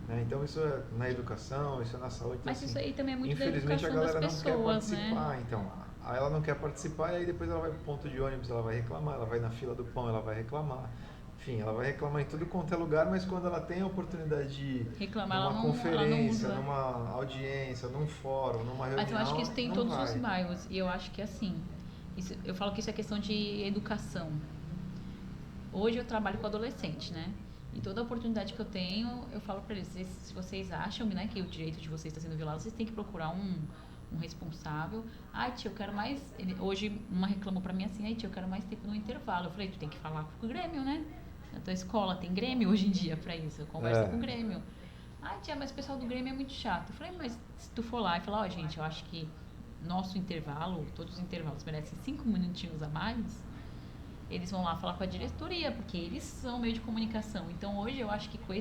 Né? Então, isso é na educação, isso é na saúde. Então, mas assim, isso aí também é muito da infelizmente, educação a galera das não quer pessoas, participar. né? Então, aí ela não quer participar e aí depois ela vai pro ponto de ônibus, ela vai reclamar, ela vai na fila do pão, ela vai reclamar. Enfim, ela vai reclamar em tudo quanto é lugar, mas quando ela tem a oportunidade de reclamar, numa conferência, ela não usa. numa audiência, num fórum, numa reunião, mas eu acho que isso tem em todos vai. os bairros. E eu acho que assim, eu falo que isso é questão de educação. Hoje eu trabalho com adolescente, né? E toda oportunidade que eu tenho, eu falo para eles, se vocês acham, né, que o direito de vocês está sendo violado, vocês têm que procurar um responsável. Ai, tia, eu quero mais... Hoje uma reclamou para mim assim, ai, tia, eu quero mais tempo no intervalo. Eu falei, tu tem que falar com o Grêmio, né? Na tua escola tem Grêmio hoje em dia para isso, eu converso com o Grêmio. Ai, tia, mas o pessoal do Grêmio é muito chato. Eu falei, mas se tu for lá e falar, gente, eu acho que nosso intervalo, todos os intervalos merecem 5 minutinhos a mais, eles vão lá falar com a diretoria, porque eles são meio de comunicação. Então, hoje, eu acho que com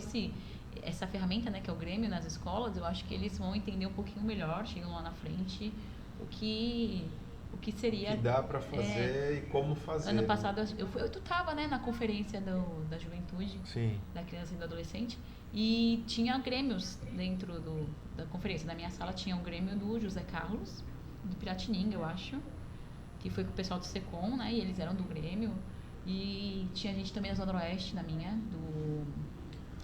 essa ferramenta, né, que é o Grêmio nas escolas, eu acho que eles vão entender um pouquinho melhor, chegam lá na frente, o que seria... que dá para fazer e como fazer. Ano passado, tu tava, né, na conferência da juventude, Sim. da criança e do adolescente, e tinha grêmios dentro da conferência. Na minha sala tinha o Grêmio do José Carlos, do Piratininga, eu acho, que foi com o pessoal do SECOM, né, e eles eram do Grêmio. E tinha gente também na Zona Oeste, na minha,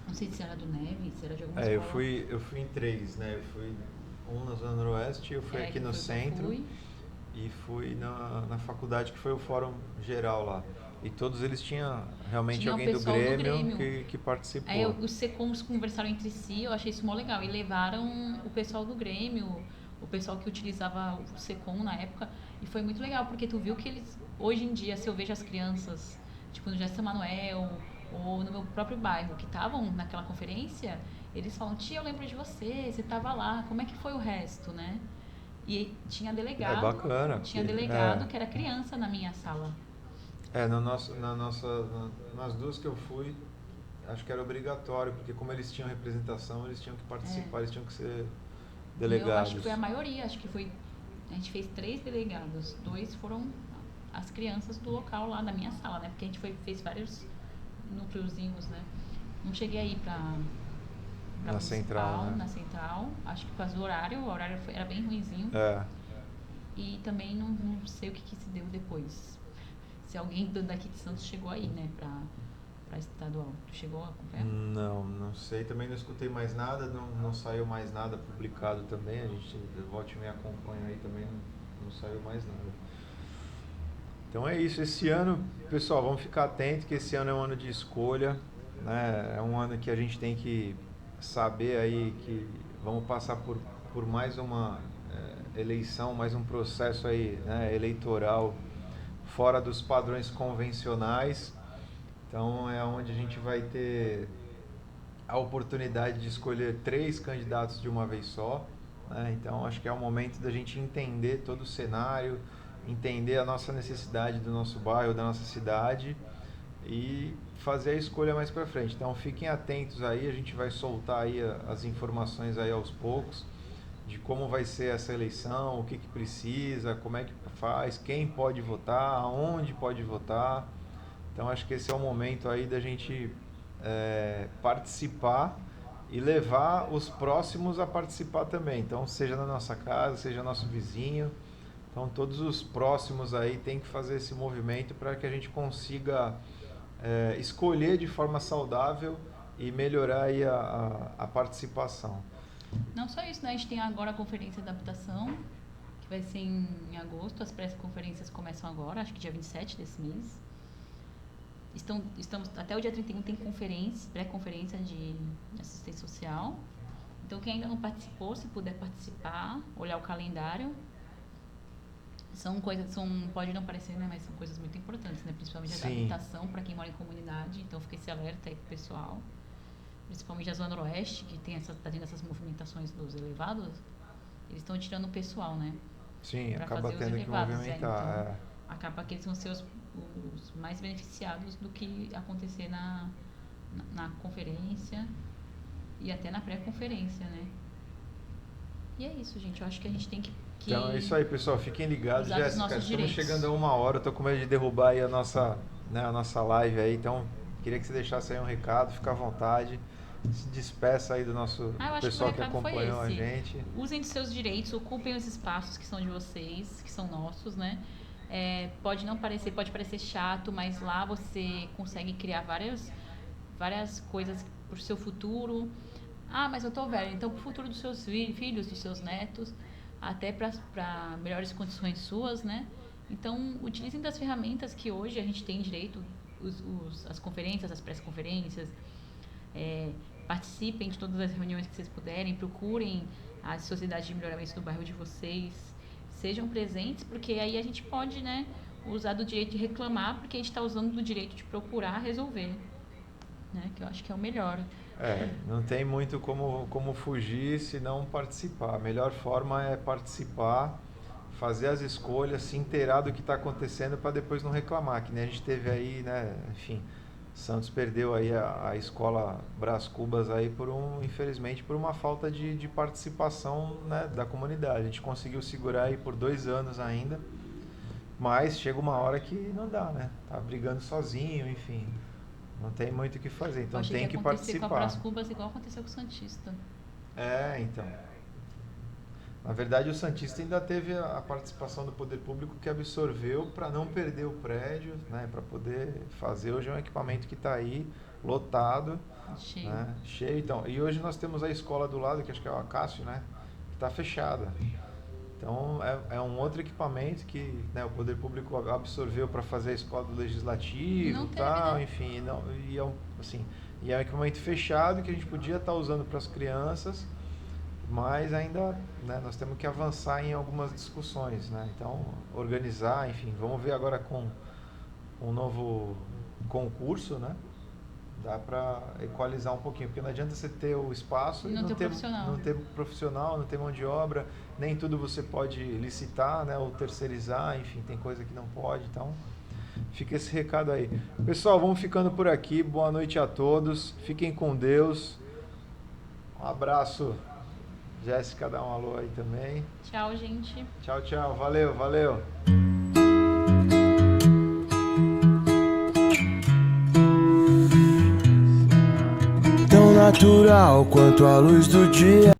não sei se era do Neve, se era de alguma escola. Eu fui em 3, né, eu fui um na Zona Oeste, eu fui aqui no centro, e fui na faculdade, que foi o fórum geral lá. E todos eles tinham realmente alguém do Grêmio. Que participou. Aí os SECOMs conversaram entre si, eu achei isso mó legal. E levaram o pessoal do Grêmio, o pessoal que utilizava o SECOM na época. E foi muito legal, porque tu viu que eles, hoje em dia, se eu vejo as crianças, tipo no Jéssica Manuel, ou no meu próprio bairro, que estavam naquela conferência, eles falam, tia, eu lembro de você estava lá, como é que foi o resto, né? E tinha delegado. É bacana. Tinha delegado que era criança na minha sala. Nas duas que eu fui, acho que era obrigatório, porque como eles tinham representação, eles tinham que participar, eles tinham que ser delegados. Eu acho que foi a maioria, acho que foi... A gente fez 3 delegados, 2 foram as crianças do local lá da minha sala, né? Porque a gente fez vários núcleozinhos, né? Não cheguei aí na central, né? Na central, acho que por causa do horário, era bem ruinzinho. E também não sei o que se deu depois. Se alguém daqui de Santos chegou aí, né, pra estadual. Tu chegou a acompanhar? Não sei. Também não escutei mais nada, não saiu mais nada publicado também. A gente, volta e meia, acompanha aí também, não saiu mais nada. Então é isso. Esse ano, pessoal, vamos ficar atentos que esse ano é um ano de escolha, né? É um ano que a gente tem que saber aí que vamos passar por mais uma eleição, mais um processo aí, né, eleitoral fora dos padrões convencionais. Então é onde a gente vai ter a oportunidade de escolher 3 candidatos de uma vez só, né? Então acho que é o momento da gente entender todo o cenário, entender a nossa necessidade do nosso bairro, da nossa cidade e fazer a escolha mais para frente. Então fiquem atentos aí, a gente vai soltar aí as informações aí aos poucos de como vai ser essa eleição, o que precisa, como é que faz, quem pode votar, aonde pode votar. Então acho que esse é o momento aí da gente participar e levar os próximos a participar também. Então seja na nossa casa, seja nosso vizinho. Então todos os próximos aí tem que fazer esse movimento para que a gente consiga escolher de forma saudável e melhorar aí a participação. Não só isso, né? A gente tem agora a conferência de habitação, que vai ser em agosto. As pré-conferências começam agora, acho que dia 27 desse mês. Estamos até o dia 31 tem pré-conferência de assistência social. Então quem ainda não participou, se puder participar, olhar o calendário. Pode não parecer, né, mas são coisas muito importantes, né? Principalmente a habitação para quem mora em comunidade. Então fica esse alerta aí pro pessoal. Principalmente a Zona Noroeste, que tá tendo essas movimentações dos elevados, eles estão tirando o pessoal, né? Sim, pra acaba fazer tendo os que elevados, movimentar. então, acaba que eles vão ser os mais beneficiados do que acontecer na conferência e até na pré-conferência, né? E é isso, gente. Eu acho que a gente tem que Então é isso aí, pessoal. Fiquem ligados. Jéssica, estamos chegando a 1 hora. Eu tô com medo de derrubar aí a nossa live aí. Então, queria que você deixasse aí um recado. Fica à vontade. Se despeça aí do nosso pessoal que acompanhou a gente. Usem de seus direitos, ocupem os espaços que são de vocês, que são nossos, né? Pode parecer chato, mas lá você consegue criar várias coisas para o seu futuro. Mas eu tô velho, então pro futuro dos seus filhos, dos seus netos, até para melhores condições suas, né? Então, utilizem das ferramentas que hoje a gente tem direito, as conferências, as pré-conferências, participem de todas as reuniões que vocês puderem, procurem a sociedade de melhoramento do bairro de vocês, sejam presentes, porque aí a gente pode, né, usar do direito de reclamar, porque a gente está usando do direito de procurar resolver, né, que eu acho que é o melhor. Não tem muito como fugir se não participar. A melhor forma é participar, fazer as escolhas, se inteirar do que está acontecendo para depois não reclamar, que nem a gente teve aí, né, enfim... Santos perdeu aí a escola Brás Cubas aí infelizmente por uma falta de participação, né, da comunidade. A gente conseguiu segurar aí por 2 anos ainda, mas chega uma hora que não dá, né? Tá brigando sozinho, enfim. Não tem muito o que fazer, então tem que participar. Com a Brás Cubas igual aconteceu com o Santista. Então. Na verdade, o Santista ainda teve a participação do poder público que absorveu para não perder o prédio, né, para poder fazer. Hoje é um equipamento que está aí, lotado, cheio. Né, cheio. Então, e hoje nós temos a escola do lado, que acho que é o Acácio, né, que está fechada. Então, é um outro equipamento que, né, o poder público absorveu para fazer a escola do Legislativo, tal, né? Enfim, é um equipamento fechado que a gente podia estar usando para as crianças, mas ainda, né, nós temos que avançar em algumas discussões, né? Então, organizar, enfim, vamos ver agora com um novo concurso, né? Dá para equalizar um pouquinho, porque não adianta você ter o espaço E não ter profissional. não ter profissional, não ter mão de obra, nem tudo você pode licitar, né, ou terceirizar, enfim, tem coisa que não pode, então fica esse recado aí. Pessoal, vamos ficando por aqui, boa noite a todos, fiquem com Deus, um abraço, Jéssica, dá um alô aí também. Tchau, gente. Tchau, tchau, valeu, valeu. Tão natural quanto a luz do dia.